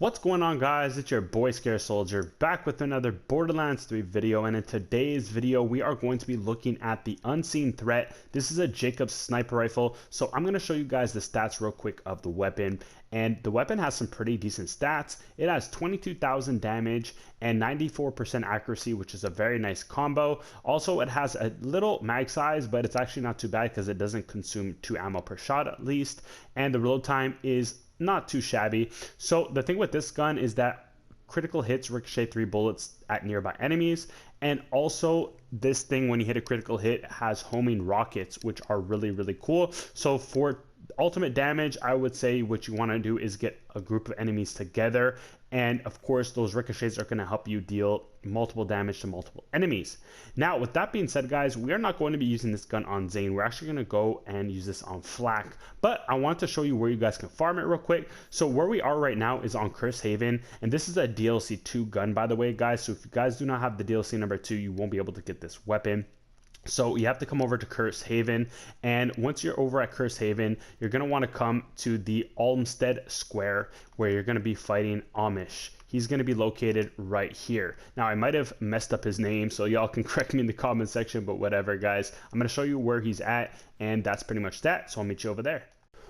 What's going on, guys? It's your boy Scare Soldier back with another Borderlands 3 video, and in today's video we are going to be looking at the unseen threat. This is a Jakobs sniper rifle, so I'm going to show you guys the stats real quick of the weapon. And the weapon has some pretty decent stats. It has 22,000 damage and 94% accuracy, which is a very nice combo. Also, it has a little mag size, but it's actually not too bad because it doesn't consume 2 ammo per shot at least, and the reload time is not too shabby. So the thing with this gun is that critical hits ricochet 3 bullets at nearby enemies, and also this thing, when you hit a critical hit, has homing rockets, which are really cool. So for ultimate damage, I would say what you want to do is get a group of enemies together, and of course those ricochets are going to help you deal multiple damage to multiple enemies. Now, with that being said, guys, we are not going to be using this gun on Zane. We're actually going to go and use this on Flak, but I want to show you where you guys can farm it real quick. So where we are right now is on Curse Haven, and this is a DLC 2 gun, by the way, guys. So if you guys do not have the DLC number 2, you won't be able to get this weapon. So you have to come over to Curse Haven, and once you're over at Curse Haven, you're going to want to come to the Olmsted Square, where you're going to be fighting Amish. He's going to be located right here. Now, I might have messed up his name, so y'all can correct me in the comment section, but whatever, guys. I'm going to show you where he's at, and that's pretty much that, so I'll meet you over there.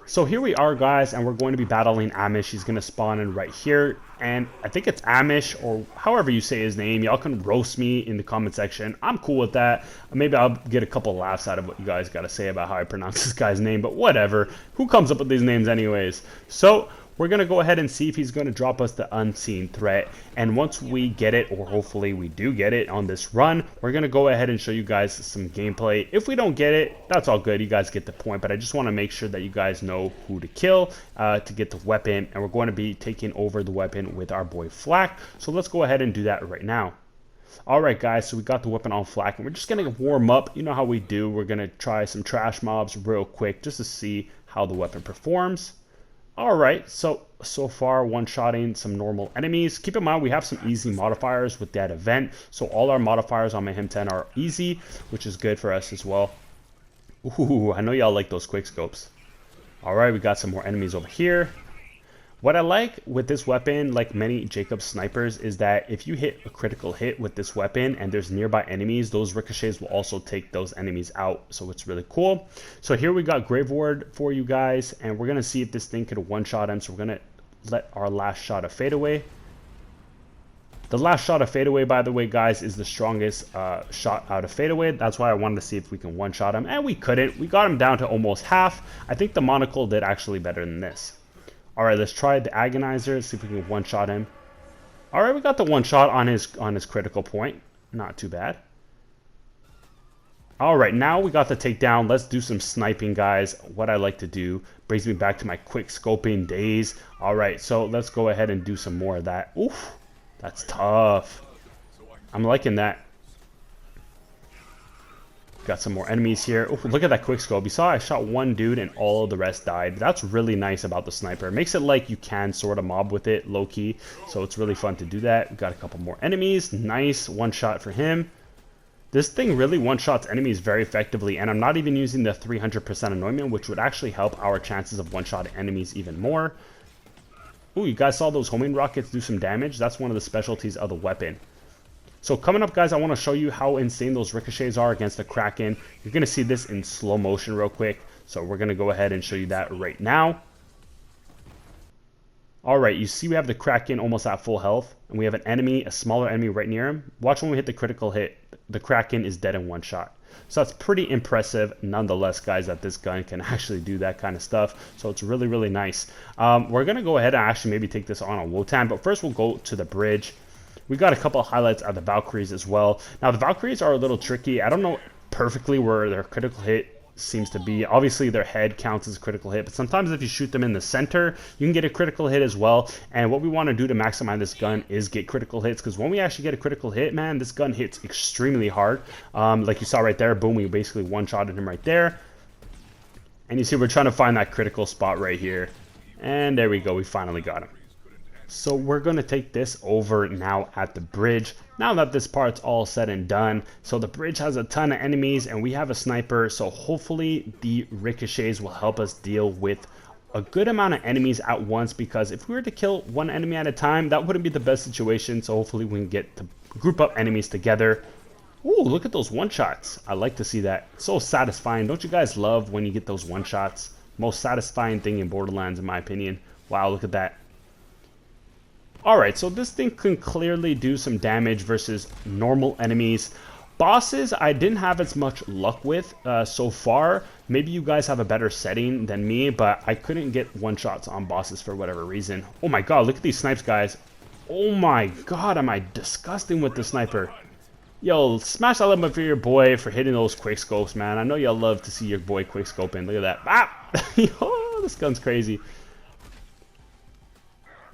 So here we are, guys, and we're going to be battling Amish. He's going to spawn in right here, and I think it's Amish, or however you say his name. Y'all can roast me in the comment section. I'm cool with that. Maybe I'll get a couple laughs out of what you guys got to say about how I pronounce this guy's name, but whatever. Who comes up with these names anyways? So we're going to go ahead and see if he's going to drop us the unseen threat. And once we get it, or hopefully we do get it on this run, we're going to go ahead and show you guys some gameplay. If we don't get it, that's all good. You guys get the point. But I just want to make sure that you guys know who to kill to get the weapon. And we're going to be taking over the weapon with our boy Fl4k. So let's go ahead and do that right now. Alright, guys, so we got the weapon on Fl4k, and we're just going to warm up. You know how we do. We're going to try some trash mobs real quick just to see how the weapon performs. Alright, so far one-shotting some normal enemies. Keep in mind we have some easy modifiers with that event, so all our modifiers on my Him10 are easy, which is good for us as well. Ooh, I know y'all like those quick scopes. Alright, we got some more enemies over here. What I like with this weapon, like many Jakobs snipers, is that if you hit a critical hit with this weapon and there's nearby enemies, those ricochets will also take those enemies out. So it's really cool. So here we got Grave Ward for you guys, and we're going to see if this thing could one-shot him. So we're going to let our last shot of fadeaway. The last shot of fadeaway, by the way, guys, is the strongest shot out of fadeaway. That's why I wanted to see if we can one-shot him, and we couldn't. We got him down to almost half. I think the monocle did actually better than this. Alright, let's try the Agonizer, see if we can one-shot him. Alright, we got the one-shot on his critical point. Not too bad. Alright, now we got the takedown. Let's do some sniping, guys. What I like to do brings me back to my quick scoping days. Alright, so let's go ahead and do some more of that. Oof, that's tough. I'm liking that. Got some more enemies here. Oh, look at that quick scope. You saw I shot one dude and all of the rest died. That's really nice about the sniper. It makes it like you can sort of mob with it low-key. So it's really fun to do that. We got a couple more enemies. Nice. One shot for him. This thing really one-shots enemies very effectively. And I'm not even using the 300% annoyment, which would actually help our chances of one-shotting enemies even more. Ooh, you guys saw those homing rockets do some damage? That's one of the specialties of the weapon. So coming up, guys, I want to show you how insane those ricochets are against the Kraken. You're going to see this in slow motion real quick. So we're going to go ahead and show you that right now. Alright, you see we have the Kraken almost at full health. And we have an enemy, a smaller enemy right near him. Watch when we hit the critical hit. The Kraken is dead in one shot. So that's pretty impressive nonetheless, guys, that this gun can actually do that kind of stuff. So it's really nice. We're going to go ahead and actually maybe take this on Wotan. But first we'll go to the bridge. We got a couple of highlights of the Valkyries as well. Now, the Valkyries are a little tricky. I don't know perfectly where their critical hit seems to be. Obviously, their head counts as a critical hit, but sometimes if you shoot them in the center, you can get a critical hit as well. And what we want to do to maximize this gun is get critical hits, because when we actually get a critical hit, man, this gun hits extremely hard. Like you saw right there, boom, we basically one-shotted him right there. And you see we're trying to find that critical spot right here. And there we go, we finally got him. So we're going to take this over now at the bridge, now that this part's all said and done. So the bridge has a ton of enemies and we have a sniper, so hopefully the ricochets will help us deal with a good amount of enemies at once, because if we were to kill one enemy at a time, that wouldn't be the best situation. So hopefully we can get to group up enemies together. Ooh, look at those one-shots. I like to see that. It's so satisfying. Don't you guys love when you get those one-shots? Most satisfying thing in Borderlands, in my opinion. Wow, look at that. Alright, so this thing can clearly do some damage versus normal enemies. Bosses, I didn't have as much luck with so far. Maybe you guys have a better setting than me, but I couldn't get one-shots on bosses for whatever reason. Oh my god, look at these snipes, guys. Oh my god, am I disgusting with the sniper. Yo, smash that like button for your boy for hitting those quick scopes, man. I know y'all love to see your boy quick scoping. Look at that. Ah! Yo, this gun's crazy.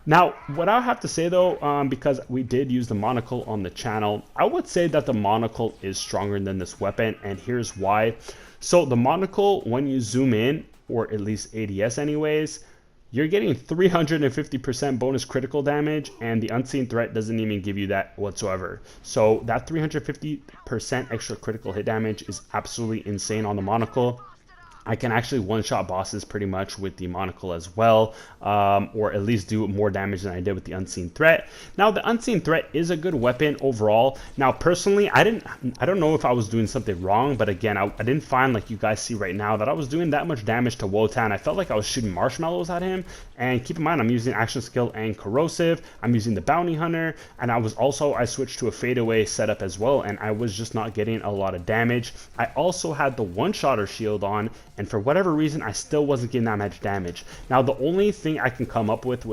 Now, what I have to say though, because we did use the monocle on the channel, I would say that the monocle is stronger than this weapon, and here's why. So the monocle, when you zoom in, or at least ADS anyways, you're getting 350% bonus critical damage, and the unseen threat doesn't even give you that whatsoever. So that 350% extra critical hit damage is absolutely insane on the monocle. I can actually one-shot bosses pretty much with the monocle as well, or at least do more damage than I did with the unseen threat. Now, the unseen threat is a good weapon overall. Now, personally, I don't know if I was doing something wrong, but again, I didn't find, like you guys see right now, that I was doing that much damage to Wotan. I felt like I was shooting marshmallows at him. And keep in mind, I'm using action skill and corrosive. I'm using the bounty hunter, and I switched to a fadeaway setup as well, and I was just not getting a lot of damage. I also had the one-shotter shield on, and for whatever reason, I still wasn't getting that much damage. Now, the only thing I can come up with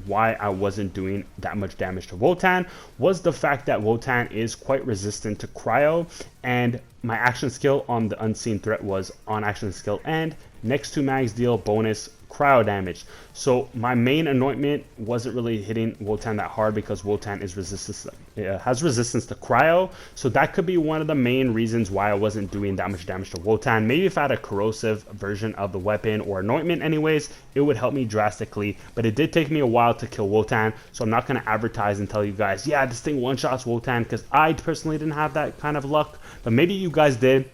why I wasn't doing that much damage to Wotan was the fact that Wotan is quite resistant to cryo, and my action skill on the unseen threat was on action skill and next to mags deal bonus cryo damage. So my main anointment wasn't really hitting Wotan that hard because Wotan is has resistance to cryo. So that could be one of the main reasons why I wasn't doing that much damage to Wotan. Maybe if I had a corrosive version of the weapon or anointment anyways, it would help me drastically. But it did take me a while to kill Wotan, so I'm not going to advertise and tell you guys, yeah, this thing one-shots Wotan, because I personally didn't have that kind of luck. But maybe you guys did.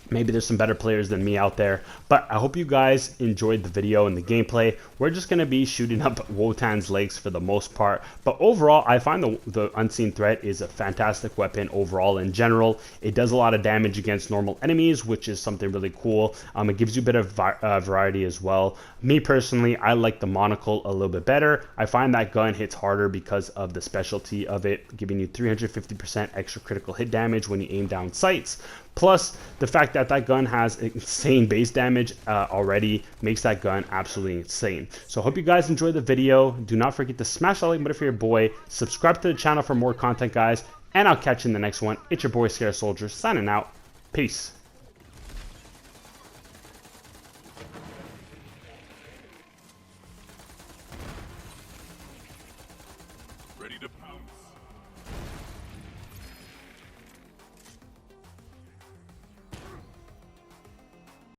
Maybe there's some better players than me out there, but I hope you guys enjoyed the video and the gameplay. We're just going to be shooting up Wotan's legs for the most part, but overall, I find the unseen threat is a fantastic weapon overall in general. It does a lot of damage against normal enemies, which is something really cool. It gives you a bit of variety as well. Me personally, I like the monocle a little bit better. I find that gun hits harder because of the specialty of it, giving you 350% extra critical hit damage when you aim down sights. Plus, the fact that that gun has insane base damage already makes that gun absolutely insane. So I hope you guys enjoyed the video. Do not forget to smash that like button for your boy. Subscribe to the channel for more content, guys. And I'll catch you in the next one. It's your boy, Fl4k, signing out. Peace.